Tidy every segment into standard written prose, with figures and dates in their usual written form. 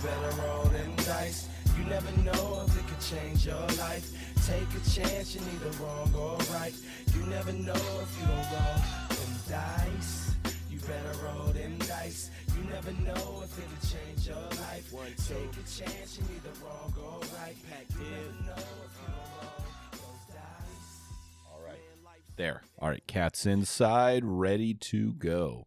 better roll them dice. You never know if it could change your life. Take a chance, you're neither wrong or right. You never know if you don't roll them dice. You better roll them dice. You never know if it could change your life. Take a chance, you're neither wrong or right. You never know if you don't roll those dice. All right. There. All right. Cat's inside, ready to go.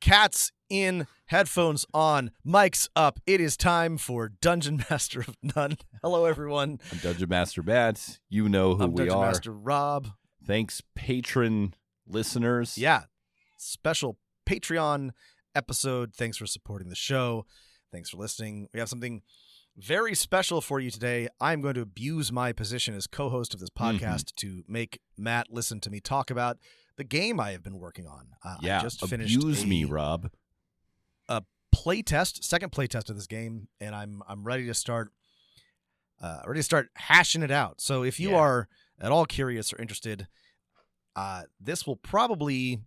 Cats in, headphones on, mics up. It is time for Dungeon Master of None. Hello, everyone. I'm Dungeon Master Matt. You know who I'm we Dungeon are. Master Rob. Thanks, patron listeners. Yeah, special Patreon episode. Thanks for supporting the show. Thanks for listening. We have something very special for you today. I'm going to abuse my position as co-host of this podcast to make Matt listen to me talk about the game I have been working on. Yeah, I just finished abuse me, Rob. A second playtest of this game, and I'm ready to start hashing it out. So if you are at all curious or interested, this will probably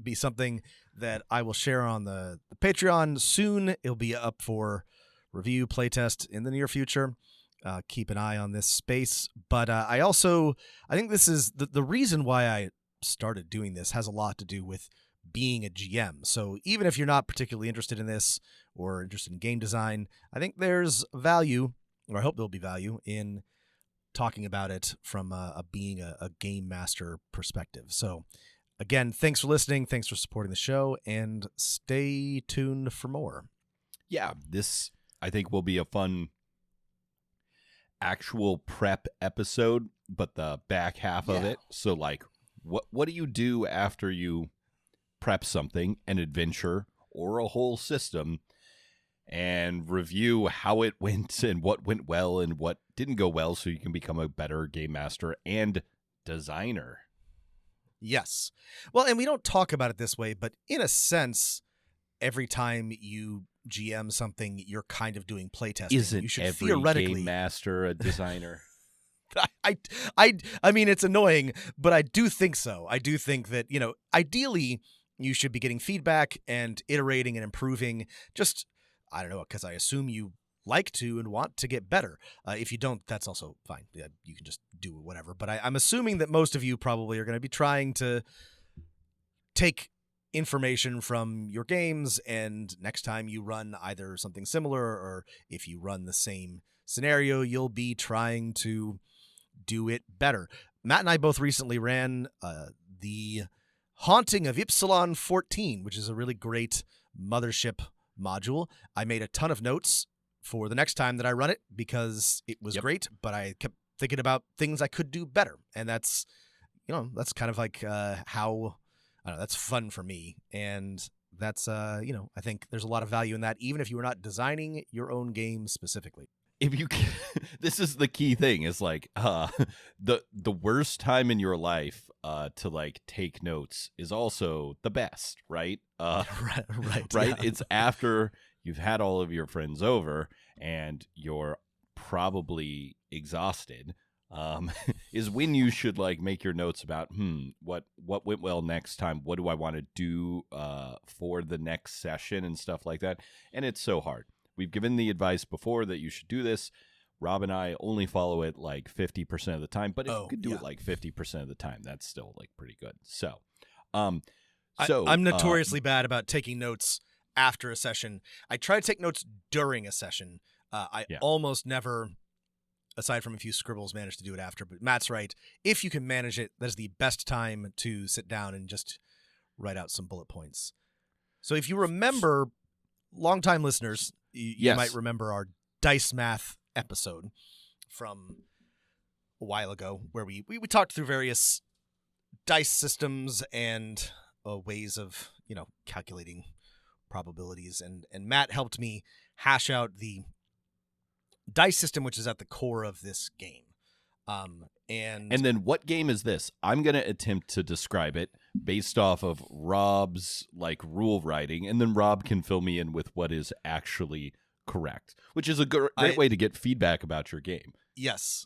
be something that I will share on the Patreon soon. It'll be up for review playtest in the near future. Keep an eye on this space. But I think this is the reason why I started doing this has a lot to do with being a GM. So even if you're not particularly interested in this or interested in game design, I think there's value, or I hope there'll be value, in talking about it from being a game master perspective. So again, thanks for listening. Thanks for supporting the show, and stay tuned for more. Yeah, this I think will be a fun actual prep episode, but the back half of it. So like, what do you do after you prep something, an adventure or a whole system, and review how it went and what went well and what didn't go well, so you can become a better game master and designer. Yes. Well, and we don't talk about it this way, but in a sense, every time you GM something, you're kind of doing playtesting. Isn't you should every theoretically game master a designer? I mean, it's annoying, but I do think so. I do think that, ideally you should be getting feedback and iterating and improving. Just, I don't know, because I assume you like to and want to get better. If you don't, that's also fine. Yeah, you can just do whatever. But I'm assuming that most of you probably are going to be trying to take information from your games, and next time you run either something similar, or if you run the same scenario, you'll be trying to do it better. Matt and I both recently ran the Haunting of Ypsilon 14, which is a really great mothership module. I made a ton of notes for the next time that I run it because it was great, but I kept thinking about things I could do better. And that's kind of like how, I don't know, that's fun for me. And that's, I think there's a lot of value in that, even if you were not designing your own game specifically. If you can, this is the key thing, is like the worst time in your life to like take notes is also the best, right? Right. Yeah. It's after you've had all of your friends over and you're probably exhausted, is when you should like make your notes about what went well next time, what do I want to do for the next session and stuff like that. And it's so hard. We've given the advice before that you should do this. Rob and I only follow it like 50% of the time, but if you could do it like 50% of the time, that's still like pretty good. So, I'm notoriously bad about taking notes after a session. I try to take notes during a session. I almost never, aside from a few scribbles, manage to do it after. But Matt's right. If you can manage it, that is the best time to sit down and just write out some bullet points. So if you remember, longtime listeners, you might remember our dice math episode from a while ago, where we talked through various dice systems and ways of calculating probabilities, and Matt helped me hash out the dice system, which is at the core of this game. And then what game is this? I'm going to attempt to describe it based off of Rob's like rule writing, and then Rob can fill me in with what is actually correct, which is a great way to get feedback about your game. Yes.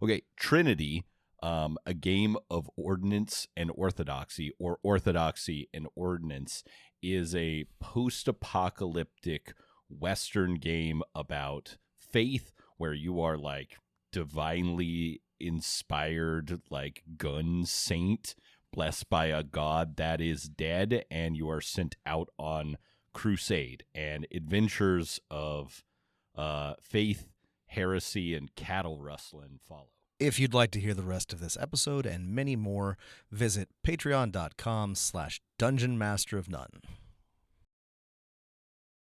Okay, Trinity, a game of ordnance and orthodoxy, or orthodoxy and ordnance, is a post-apocalyptic Western game about faith where you are like divinely inspired, like gun saint blessed by a god that is dead, and you are sent out on crusade, and adventures of faith, heresy, and cattle rustling follow. If you'd like to hear the rest of this episode and many more, visit patreon.com/Dungeon Master of None.